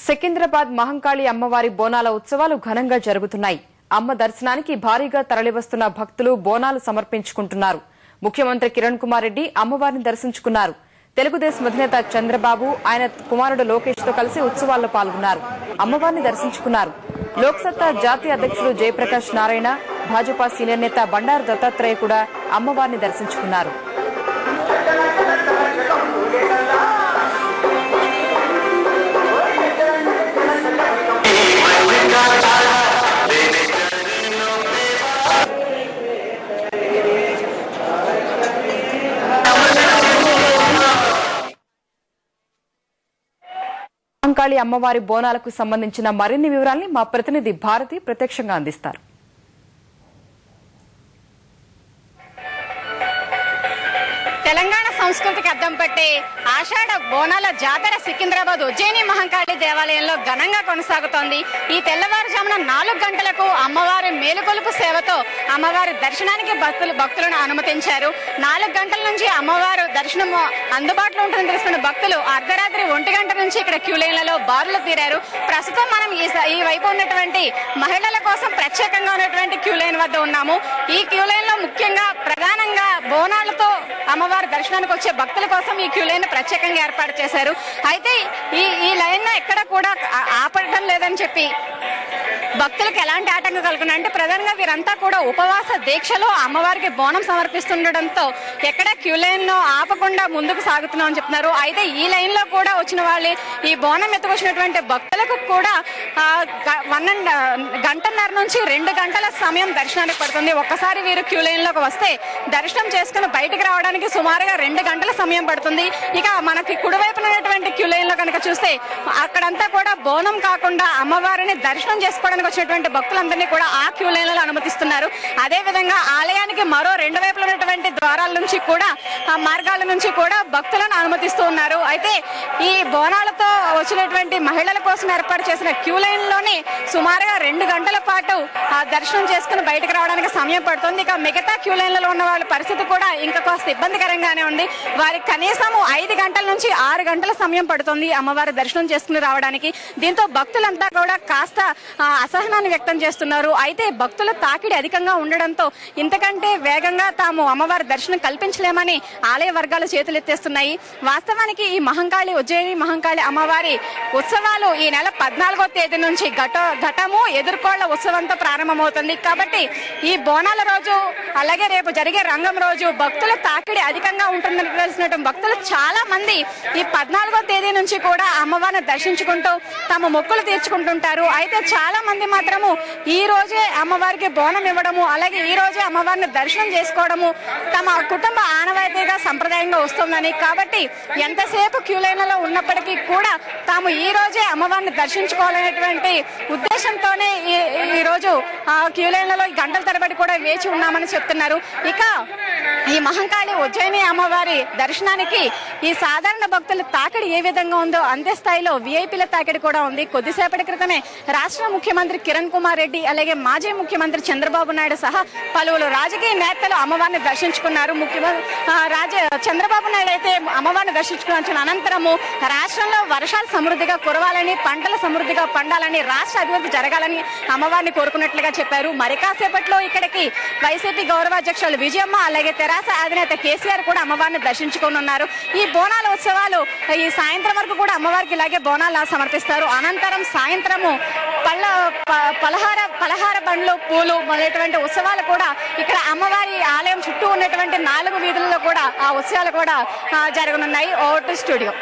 సికింద్రాబాద్ మహంకాళి అమ్మవారి బోనాల ఉత్సవాలు ఘనంగా జరుగుతున్నాయి. అమ్మ దర్శనానికి భారీగా తరలివస్తున్న భక్తులు బోనాలు సమర్పించుకుంటున్నారు. ముఖ్యమంత్రి కిరణ్ కుమార్ రెడ్డి అమ్మవారిని దర్శించుకున్నారు. తెలుగుదేశం అధినేత చంద్రబాబు ఆయన కుమారుడు లోకేష్ తో కలిసి ఉత్సవాల్లో పాల్గొన్నారు. అమ్మవారిని దర్శించుకున్నారు. లోక్సత్తా జాతీయ అధ్యక్షుడు జయప్రకాష్ నారాయణ, భాజపా సీనియర్ నేత బండారు దత్తాత్రేయ కూడా అమ్మవారిని దర్శించుకున్నారు. మహంకాళి అమ్మవారి బోనాలకు సంబంధించిన మరిన్ని వివరాల్ని మా ప్రతినిధి భారతి ప్రత్యక్షంగా అందిస్తారు. తెలంగాణ సంస్కృతికి అద్దం పట్టే ఆషాఢ బోనాల జాతర సికింద్రాబాద్ ఉజ్జయిని మహంకాళి దేవాలయంలో ఘనంగా కొనసాగుతోంది. ఈ తెల్లవారుజామున 4 గంటలకు అమ్మవారి మేలుకొలుపు సేవతో అమ్మవారి దర్శనానికి భక్తులను అనుమతించారు. 4 గంటల నుంచి అమ్మవారు దర్శనం అందుబాటులో ఉంటుందని తెలుసుకున్న భక్తులు అర్ధరాత్రి 1 గంట నుంచి ఇక్కడ క్యూ లైన్లలో బారులు తీరారు. ప్రస్తుతం మనం ఈ వైపు ఉన్నటువంటి మహిళల కోసం ప్రత్యేకంగా ఉన్నటువంటి క్యూ లైన్ వద్ద ఉన్నాము. ఈ క్యూ లైన్ లో ముఖ్యంగా ప్రధానంగా బోనాలతో అమ్మవారి దర్శనానికి వచ్చే భక్తుల కోసం ఈ క్యూ లైన్ ప్రత్యేకంగా ఏర్పాటు చేశారు. అయితే ఈ లైన్ ఎక్కడ కూడా ఆపడం లేదని చెప్పి భక్తులకు ఎలాంటి ఆటంకం కలుగుతుంది అంటే ప్రధానంగా వీరంతా కూడా ఉపవాస దీక్షలో అమ్మవారికి బోనం సమర్పిస్తుండటంతో ఎక్కడ క్యూ లైన్ లో ఆపకుండా ముందుకు సాగుతున్నామని చెప్తున్నారు. అయితే ఈ లైన్ లో కూడా వచ్చిన వాళ్ళు ఈ బోనం ఎత్తుకొచ్చినటువంటి భక్తులకు కూడా 1.5 నుంచి 2 గంటల సమయం దర్శనానికి పడుతుంది. ఒక్కసారి వీరు క్యూ లైన్ లోకి వస్తే దర్శనం చేసుకుని బయటకు రావడానికి సుమారుగా 2 గంటల సమయం పడుతుంది. ఇక మనకి కుడివైపున ఉన్నటువంటి క్యూ లైన్ లో కనుక చూస్తే అక్కడంతా కూడా బోనం కాకుండా అమ్మవారిని దర్శనం చేసుకోవడానికి వచ్చినటువంటి భక్తులందరినీ కూడా ఆ క్యూ లైన్లలో అనుమతిస్తున్నారు. అదే విధంగా ఆలయానికి మరో 2 వైపులు ఉన్నటువంటి ద్వారాల నుంచి కూడా మార్గాల నుంచి కూడా భక్తులను అనుమతిస్తూ ఉన్నారు. అయితే ఈ బోనాలతో వచ్చినటువంటి మహిళల కోసం ఏర్పాటు చేసిన క్యూ లైన్ లోనే సుమారుగా 2 గంటల పాటు దర్శనం చేసుకుని బయటకు రావడానికి సమయం పడుతుంది. ఇక మిగతా క్యూ లైన్లలో ఉన్న వాళ్ళ పరిస్థితి కూడా ఇంకా కాస్త ఇబ్బందికరంగానే ఉంది. వారికి కనీసం 5 గంటల నుంచి 6 గంటల సమయం పడుతుంది అమ్మవారి దర్శనం చేసుకుని రావడానికి. దీంతో భక్తులంతా కూడా కాస్త అసహనాన్ని వ్యక్తం చేస్తున్నారు. అయితే భక్తుల తాకిడి అధికంగా ఉండడంతో ఇంతకంటే వేగంగా తాము అమ్మవారి దర్శనం కల్పించలేమని ఆలయ వర్గాలు చేతులెత్తేస్తున్నాయి. వాస్తవానికి ఈ మహంకాళి ఉజ్జయిని మహంకాళి అమ్మవారి ఉత్సవాలు ఈ నెల 14వ తేదీ నుంచి ఘటము ఎదుర్కోళ్ల ఉత్సవంతో ప్రారంభమవుతుంది. కాబట్టి ఈ బోనాల రోజు అలాగే రేపు జరిగే రంగం రోజు భక్తుల తాకిడి అధికంగా ఉంటుందని తెలిసినటువంటి భక్తులు చాలా మంది ఈ 14వ తేదీ నుంచి కూడా అమ్మవారిని దర్శించుకుంటూ తమ మొక్కులు తీర్చుకుంటుంటారు. అయితే చాలా మంది మాత్రము ఈ రోజే అమ్మవారికి బోనం ఇవ్వడము అలాగే ఈ రోజే అమ్మవారిని దర్శనం చేసుకోవడము తమ కుటుంబ ఆనవాయితీగా సంప్రదాయంగా వస్తుందని, కాబట్టి ఎంతసేపు క్యూ లైన్లలో ఉన్నప్పటికీ కూడా తాము ఈ రోజే అమ్మవారిని దర్శించుకోవాలనేటువంటి ఉద్దేశంతోనే ఈ రోజు క్యూ లైన్లలో గంటల తరబడి కూడా వేచి ఉన్నామని చెప్తున్నారు. ఇక ఈ మహంకాళి ఉజ్జయిని అమ్మవారి దర్శనానికి ఈ సాధారణ భక్తుల తాకిడి ఏ విధంగా ఉందో అంతే స్థాయిలో విఐపీల తాకిడి కూడా ఉంది. కొద్దిసేపటి క్రితమే రాష్ట్ర ముఖ్యమంత్రి కిరణ్ కుమార్ రెడ్డి అలాగే మాజీ ముఖ్యమంత్రి చంద్రబాబు నాయుడు సహా పలువురు రాజకీయ నేతలు అమ్మవారిని దర్శించుకున్నారు. చంద్రబాబు నాయుడు అయితే అమ్మవారిని దర్శించుకున్న అనంతరము రాష్ట్రంలో వర్షాలు సమృద్ధిగా కురవాలని, పంటలు సమృద్ధిగా పండాలని, రాష్ట్ర అభివృద్ధి జరగాలని అమ్మవారిని కోరుకున్నట్లుగా చెప్పారు. మరి కాసేపట్లో ఇక్కడికి వైసీపీ గౌరవాధ్యక్షులు విజయమ్మ అలాగే తెరాస అధినేత కేసీఆర్ కూడా అమ్మవారిని దర్శించుకోనున్నారు. ఈ బోనాల ఉత్సవాలు ఈ సాయంత్రం వరకు కూడా అమ్మవారికి ఇలాగే బోనాలు సమర్పిస్తారు. అనంతరం సాయంత్రము పలహార బండ్లు, పూలు మొదలైనటువంటి ఉత్సవాలు కూడా ఇక్కడ అమ్మవారి ఆలయం చుట్టూ ఉన్నటువంటి 4 వీధుల్లో కూడా ఆ ఉత్సవాలు కూడా జరగనున్నాయి. Over to studio.